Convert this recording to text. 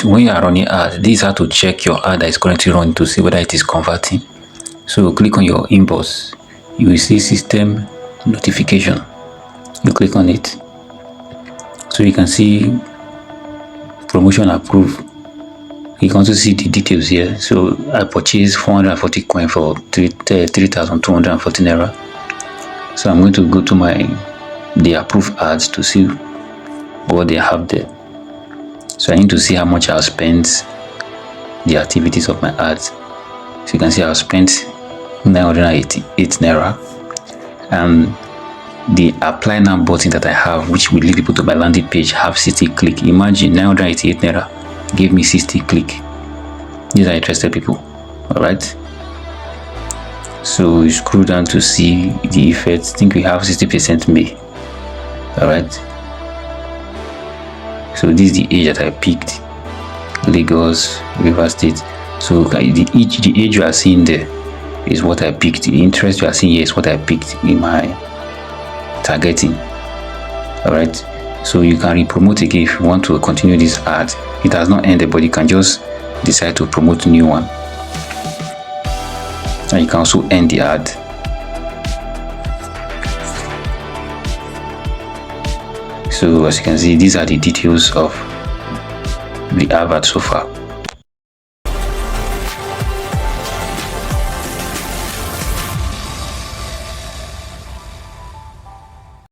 when you are running ad, this is how to check your ad that is currently running to see whether it is converting. So click on your inbox, you will see system notification. You click on it, so you can see promotion approved. You can also see the details here. So I purchased 440 coin for 3,240 naira. So I'm going to go to the approved ads to see what they have there. So I need to see how much I've spent, the activities of my ads. So you can see I've spent 988 naira, and the apply now button that I have, which will lead people to my landing page, have 60 click. Imagine 988 naira gave me 60 click. These are interested people. All right, so you scroll down to see the effects. I think we have 60% May. All right, so this is the age that I picked: Lagos, River State. So the age you are seeing there is what I picked. The interest you are seeing here is what I picked in my targeting. All right, so you can re-promote again if you want to continue this ad. It has not ended, but you can just decide to promote a new one, and you can also end the ad. So as you can see, these are the details of the advert so far.